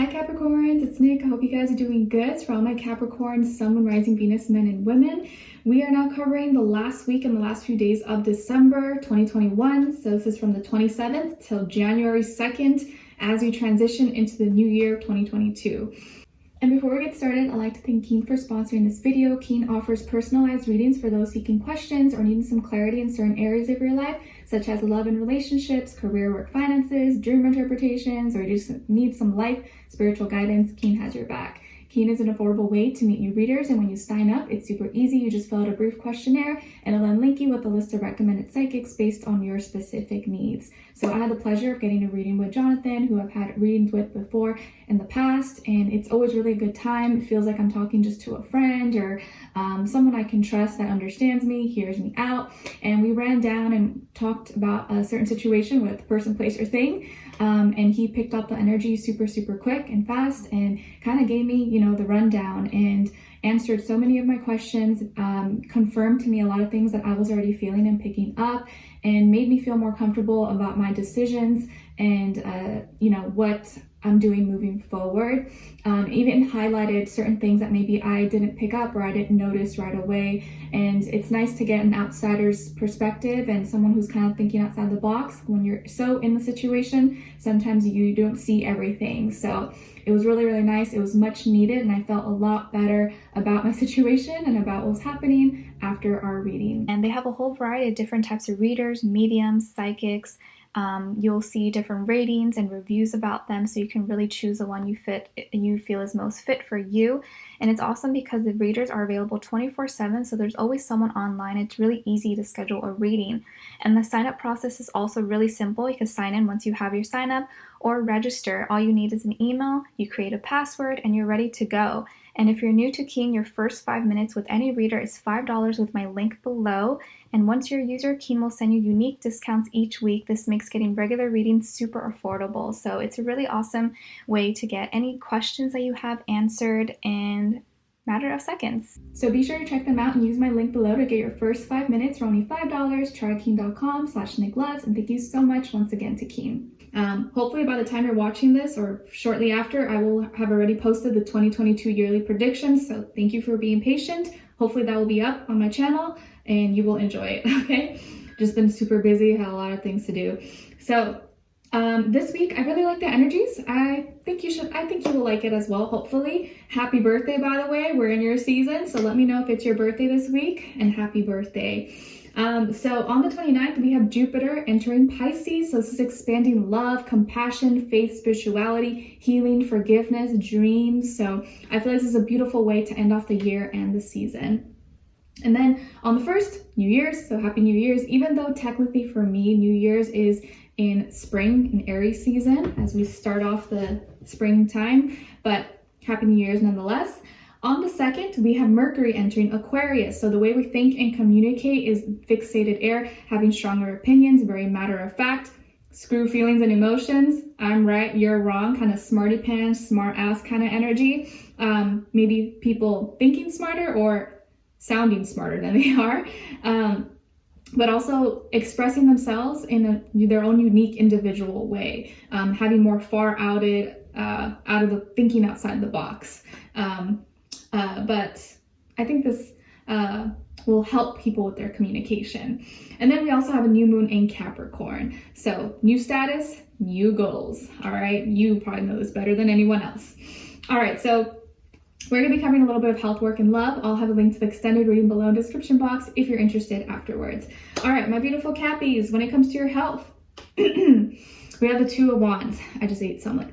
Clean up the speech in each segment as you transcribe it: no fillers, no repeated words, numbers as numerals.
Hi Capricorns, it's Nick. I hope you guys are doing good. So for all my Capricorn, Sun, Moon, Rising, Venus, men and women, we are now covering the last week and the last few days of December 2021. So this is from the 27th till January 2nd as we transition into the new year of 2022. And before we get started, I'd like to thank Keen for sponsoring this video. Keen offers personalized readings for those seeking questions or needing some clarity in certain areas of your life, such as love and relationships, career, work, finances, dream interpretations, or you just need some life, spiritual guidance. Keen has your back. Keen is an affordable way to meet new readers, and when you sign up, it's super easy. You just fill out a brief questionnaire, and it'll then link you with a list of recommended psychics based on your specific needs. So I had the pleasure of getting a reading with Jonathan, who I've had readings with before in the past, and it's always really a good time. It feels like I'm talking just to a friend or someone I can trust that understands me, hears me out. And we ran down and talked about a certain situation with person, place, or thing. And he picked up the energy super quick and fast and kind of gave me, the rundown and answered so many of my questions, confirmed to me a lot of things that I was already feeling and picking up, and made me feel more comfortable about my decisions and, what I'm doing moving forward. Even highlighted certain things that maybe I didn't pick up or I didn't notice right away. And it's nice to get an outsider's perspective and someone who's kind of thinking outside the box. When you're so in the situation, sometimes you don't see everything. So it was really nice. It was much needed, and I felt a lot better about my situation and about what was happening after our reading. And they have a whole variety of different types of readers, mediums, psychics. You'll see different ratings and reviews about them, so you can really choose the one you feel is most fit for you. And it's awesome because the readers are available 24/7, so there's always someone online. It's really easy to schedule a reading, and the sign-up process is also really simple. You can sign in once you have your sign-up or register. All you need is an email, you create a password, and you're ready to go. And if you're new to Keen, your first 5 minutes with any reader is $5 with my link below. And once you're a user, Keen will send you unique discounts each week. This makes getting regular readings super affordable. So it's a really awesome way to get any questions that you have answered in a matter of seconds. So be sure to check them out and use my link below to get your first 5 minutes for only $5. Try keen.com/Niicloves, and thank you so much once again to Keen. Hopefully by the time you're watching this or shortly after, I will have already posted the 2022 yearly predictions. So thank you for being patient. Hopefully that will be up on my channel and you will enjoy it. Okay. Just been super busy, had a lot of things to do. So, this week I really like the energies. I think you will like it as well, hopefully. Happy birthday, by the way. We're in your season. So let me know if it's your birthday this week, and happy birthday. So on the 29th, we have Jupiter entering Pisces. So this is expanding love, compassion, faith, spirituality, healing, forgiveness, dreams. So I feel like this is a beautiful way to end off the year and the season. And then on the 1st, New Year's. So happy New Year's, even though technically for me, New Year's is in spring, in Aries season, as we start off the springtime, but happy New Year's nonetheless. On the 2nd, we have Mercury entering Aquarius. So the way we think and communicate is fixated air, having stronger opinions, very matter of fact, screw feelings and emotions. I'm right, you're wrong, kind of smarty pants, smart ass kind of energy. Maybe people thinking smarter or sounding smarter than they are. But also expressing themselves in their own unique individual way, having more far out of the thinking outside the box. But I think this will help people with their communication. And then we also have a new moon in Capricorn. So new status, new goals. All right. You probably know this better than anyone else. All right. So we're going to be covering a little bit of health, work, and love. I'll have a link to the extended reading below in the description box if you're interested afterwards. All right, my beautiful Cappies, when it comes to your health, we have the Two of Wands. I just ate some.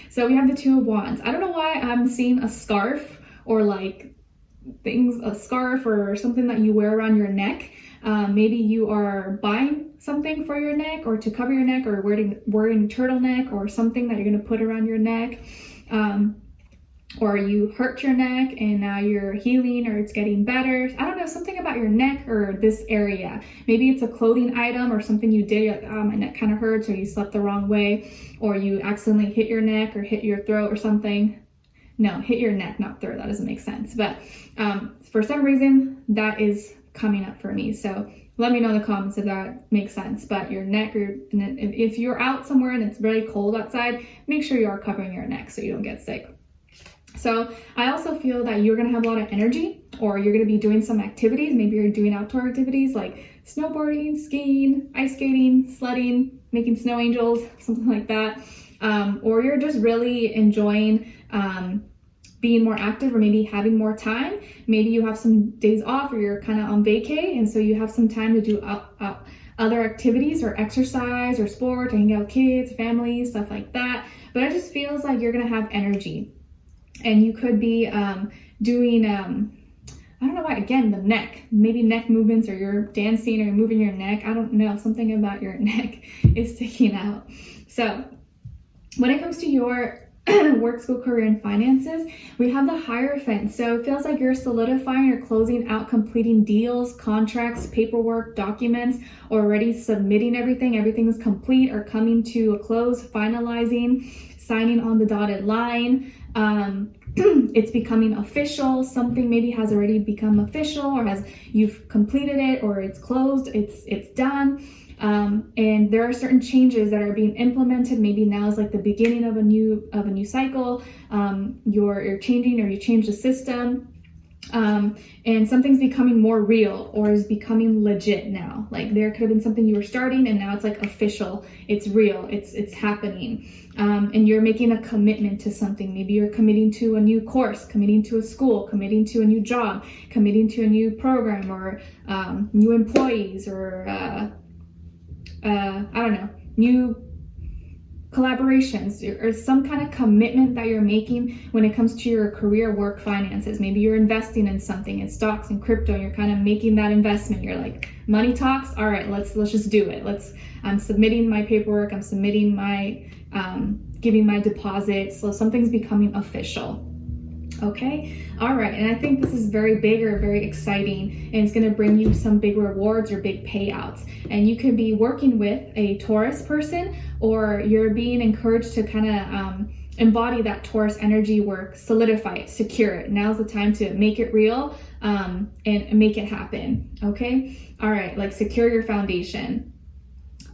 So we have the Two of Wands. I don't know why I'm seeing a scarf or a scarf or something that you wear around your neck. Maybe you are buying something for your neck or to cover your neck, or wearing turtleneck or something that you're going to put around your neck. Or you hurt your neck and now you're healing, or it's getting better. I don't know, something about your neck or this area. Maybe it's a clothing item or something you did, you're like, oh, my neck kind of hurts, or you slept the wrong way, or you accidentally hit your neck or hit your throat or something. No, hit your neck, not throat. That doesn't make sense. But for some reason, that is coming up for me. So let me know in the comments if that makes sense. But your neck, if you're out somewhere and it's very cold outside, make sure you are covering your neck so you don't get sick. So I also feel that you're gonna have a lot of energy, or you're gonna be doing some activities. Maybe you're doing outdoor activities like snowboarding, skiing, ice skating, sledding, making snow angels, something like that. Or you're just really enjoying being more active, or maybe having more time. Maybe you have some days off, or you're kind of on vacay, and so you have some time to do other activities or exercise or sport, or hang out with kids, families, stuff like that. But it just feels like you're gonna have energy. And you could be doing, I don't know why, again, the neck, maybe neck movements, or you're dancing or you're moving your neck. I don't know, something about your neck is sticking out. So when it comes to your work, school, career, and finances, we have the Hierophant. So it feels like you're solidifying or closing out, completing deals, contracts, paperwork, documents, or already submitting everything. Everything is complete or coming to a close, finalizing, signing on the dotted line. It's becoming official. Something maybe has already become official, or you've completed it, or it's closed, it's done. And there are certain changes that are being implemented. Maybe now is like the beginning of a new cycle. You're changing, or you change the system. And something's becoming more real, or is becoming legit now. Like there could have been something you were starting, and now it's like official, it's real, it's happening. And you're making a commitment to something. Maybe you're committing to a new course, committing to a school, committing to a new job, committing to a new program, or new employees, or I don't know, new collaborations, or some kind of commitment that you're making when it comes to your career, work, finances. Maybe you're investing in something, in stocks and crypto, and you're kind of making that investment. You're like, money talks, all right, let's just do it. I'm submitting my paperwork, I'm submitting my giving my deposit. So something's becoming official. Okay, all right, and I think this is very big, or very exciting, and it's going to bring you some big rewards or big payouts. And you could be working with a Taurus person, or you're being encouraged to kind of embody that Taurus energy work, solidify it, secure it. Now's the time to make it real, and make it happen. Okay, all right, like secure your foundation.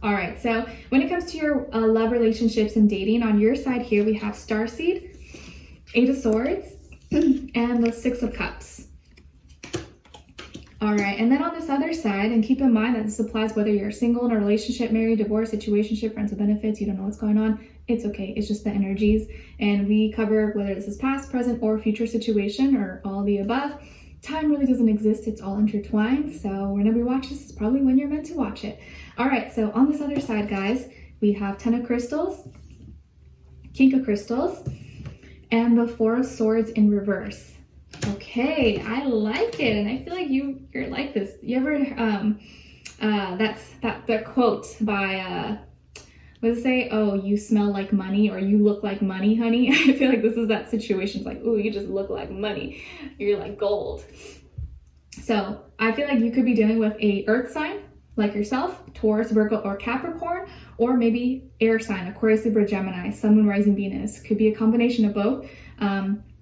All right, so when it comes to your love, relationships, and dating, on your side here we have Starseed, Eight of Swords, and the Six of Cups. All right, and then on this other side, and keep in mind that this applies whether you're single, in a relationship, married, divorced, situationship, friends with benefits, you don't know what's going on, it's okay, it's just the energies. And we cover whether this is past, present, or future situation, or all the above. Time really doesn't exist, it's all intertwined. So whenever you watch this, it's probably when you're meant to watch it. All right, so on this other side, guys, we have Ten of Crystals, King of Crystals, and the Four of Swords in reverse. Okay, I like it, and I feel like you're like this. You ever that's that quote by what does it say? Oh, you smell like money, or you look like money, honey. I feel like this is that situation. It's like, oh, you just look like money. You're like gold. So I feel like you could be dealing with a earth sign like yourself, Taurus, Virgo, or Capricorn, or maybe air sign, Aquarius, Libra, Gemini, Sun, Moon, Rising, Venus. Could be a combination of both.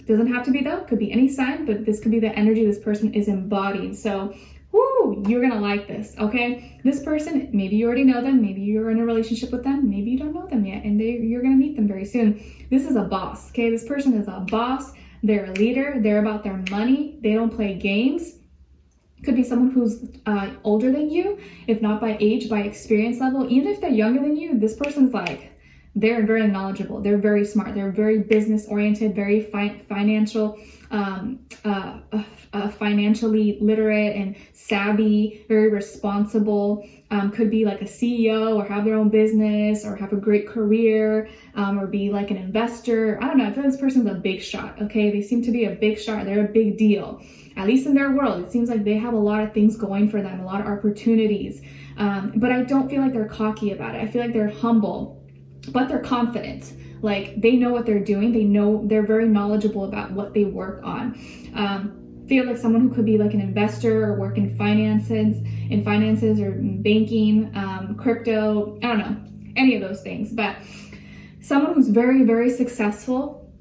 Doesn't have to be though, could be any sign, but this could be the energy this person is embodying. So, whoo, you're gonna like this, okay? This person, maybe you already know them, maybe you're in a relationship with them, maybe you don't know them yet, and you're gonna meet them very soon. This is a boss, okay? This person is a boss, they're a leader, they're about their money, they don't play games. Could be someone who's older than you, if not by age, by experience level. Even if they're younger than you, this person's like, they're very knowledgeable, they're very smart, they're very business oriented, very financially literate and savvy, very responsible. Could be like a CEO, or have their own business, or have a great career, or be like an investor. I don't know, I feel like this person's a big shot, okay? They seem to be a big shot, they're a big deal. At least in their world, it seems like they have a lot of things going for them, a lot of opportunities. But I don't feel like they're cocky about it. I feel like they're humble, but they're confident. Like they know what they're doing. They know, they're very knowledgeable about what they work on. Feel like someone who could be like an investor, or work in finances, or banking, crypto, I don't know, any of those things. But someone who's very, very successful,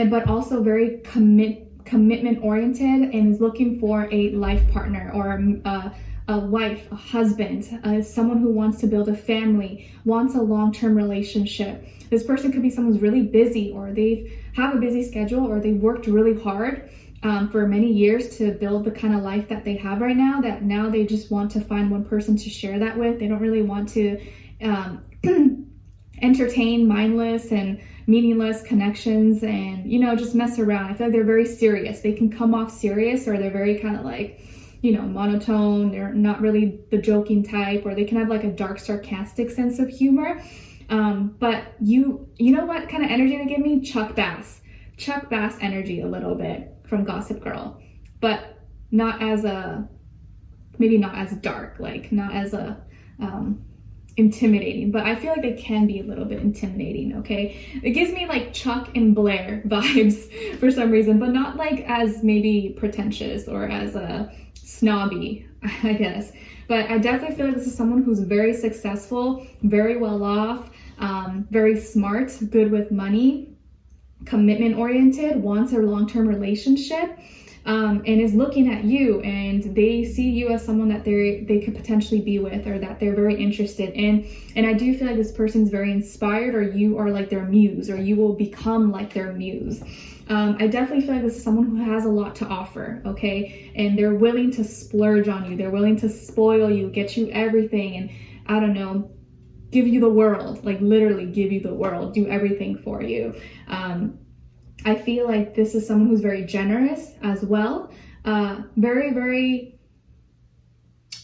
but also very commitment oriented, and is looking for a life partner, or a wife, a husband, someone who wants to build a family, wants a long-term relationship. This person could be someone who's really busy, or they have a busy schedule, or they worked really hard for many years to build the kind of life that they have right now, that now they just want to find one person to share that with. They don't really want to entertain mindless and meaningless connections and, just mess around. I feel like they're very serious. They can come off serious, or they're very kind of like, monotone. They're not really the joking type, or they can have like a dark, sarcastic sense of humor. But you know what kind of energy they give me? Chuck Bass energy a little bit from Gossip Girl, but not as maybe not as dark, like not as intimidating, but I feel like they can be a little bit intimidating, okay? It gives me like Chuck and Blair vibes for some reason, but not like as maybe pretentious or as snobby, I guess. But I definitely feel like this is someone who's very successful, very well off, very smart, good with money, commitment oriented, wants a long-term relationship, and is looking at you, and they see you as someone that they could potentially be with, or that they're very interested in. And I do feel like this person's very inspired, or you are like their muse, or you will become like their muse. I definitely feel like this is someone who has a lot to offer, okay? And they're willing to splurge on you. They're willing to spoil you, get you everything, and I don't know, give you the world, like literally give you the world, do everything for you. I feel like this is someone who's very generous as well, very, very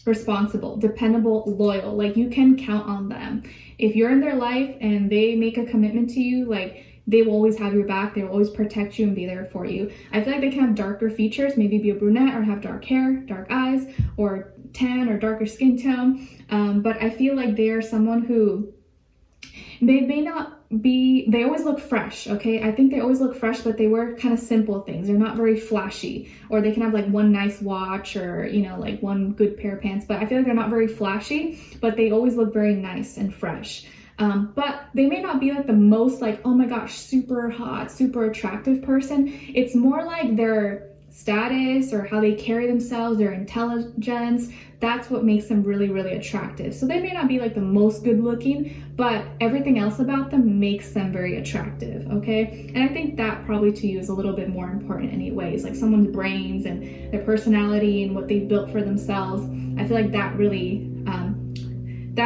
responsible, dependable, loyal. Like you can count on them. If you're in their life and they make a commitment to you, like they will always have your back. They will always protect you and be there for you. I feel like they can have darker features, maybe be a brunette or have dark hair, dark eyes, or tan or darker skin tone. But I feel like they are someone who they may not be, they always look fresh, okay? I think they always look fresh, but they wear kind of simple things. They're not very flashy, or they can have like one nice watch, or, like one good pair of pants, but I feel like they're not very flashy, but they always look very nice and fresh. But they may not be like the most like, oh my gosh, super hot, super attractive person. It's more like their status or how they carry themselves, their intelligence. That's what makes them really, really attractive. So they may not be like the most good looking, but everything else about them makes them very attractive, okay? And I think that probably to you is a little bit more important anyways, like someone's brains and their personality and what they've built for themselves. I feel like that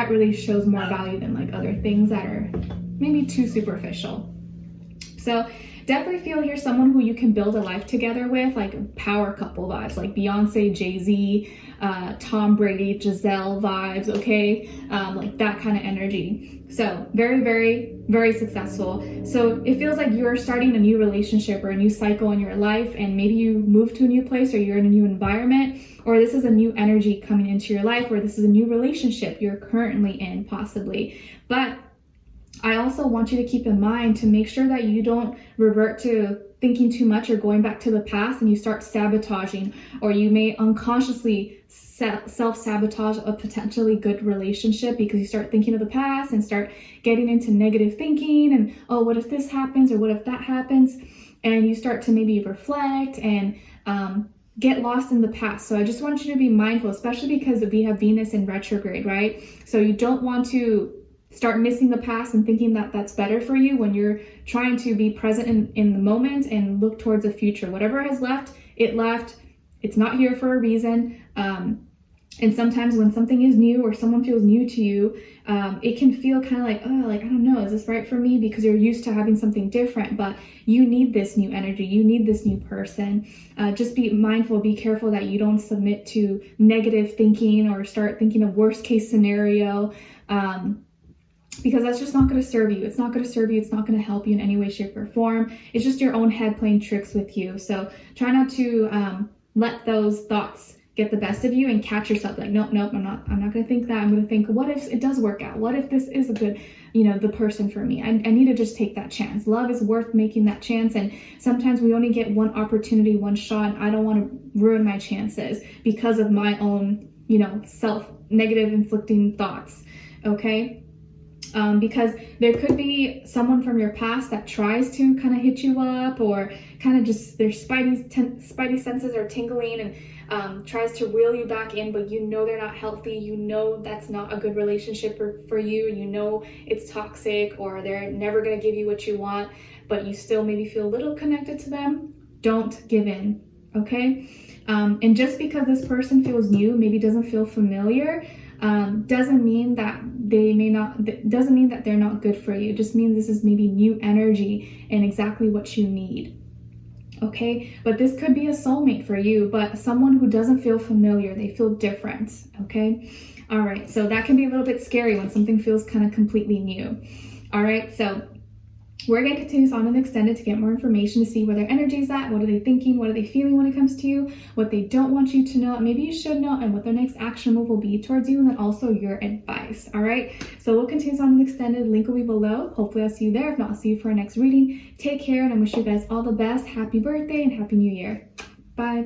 really shows more value than like other things that are maybe too superficial. So definitely feel you're someone who you can build a life together with, like power couple vibes, like Beyonce, Jay-Z, Tom Brady, Giselle vibes, okay? Like that kind of energy. So very, very, very successful. So it feels like you're starting a new relationship or a new cycle in your life, and maybe you move to a new place, or you're in a new environment, or this is a new energy coming into your life, or this is a new relationship you're currently in possibly. But I also want you to keep in mind to make sure that you don't revert to thinking too much or going back to the past and you start sabotaging, or you may unconsciously self-sabotage a potentially good relationship because you start thinking of the past and start getting into negative thinking and, oh, what if this happens, or what if that happens? And you start to maybe reflect and get lost in the past. So I just want you to be mindful, especially because we have Venus in retrograde, right? So you don't want to start missing the past and thinking that that's better for you when you're trying to be present in the moment and look towards the future. Whatever has left, it left. It's not here for a reason. And sometimes when something is new or someone feels new to you, it can feel kind of like, oh, like, I don't know, is this right for me? Because you're used to having something different, but you need this new energy. You need this new person. Just be mindful, be careful that you don't submit to negative thinking or start thinking of worst case scenario. Because that's just not going to serve you. It's not going to serve you. It's not going to help you in any way, shape, or form. It's just your own head playing tricks with you. So try not to let those thoughts get the best of you and catch yourself like, nope, I'm not going to think that. I'm going to think, what if it does work out? What if this is a good, the person for me? I need to just take that chance. Love is worth making that chance. And sometimes we only get one opportunity, one shot. And I don't want to ruin my chances because of my own, self negative inflicting thoughts. Okay. because there could be someone from your past that tries to kind of hit you up, or kind of just their spidey senses are tingling and tries to reel you back in, but you know they're not healthy, you know that's not a good relationship for you, you know it's toxic, or they're never going to give you what you want, but you still maybe feel a little connected to them. Don't give in, okay? And just because this person feels new, maybe doesn't feel familiar, doesn't mean that doesn't mean that they're not good for you. It just means this is maybe new energy and exactly what you need. Okay, but this could be a soulmate for you, but someone who doesn't feel familiar, they feel different. Okay, all right, so that can be a little bit scary when something feels kind of completely new. All right, so we're going to continue this on and extended to get more information, to see where their energy is at, what are they thinking, what are they feeling when it comes to you, what they don't want you to know, maybe you should know, and what their next action move will be towards you, and then also your advice. All right, so we'll continue this on and extended. Link will be below. Hopefully I'll see you there. If not, I'll see you for our next reading. Take care, and I wish you guys all the best. Happy birthday and happy new year. Bye.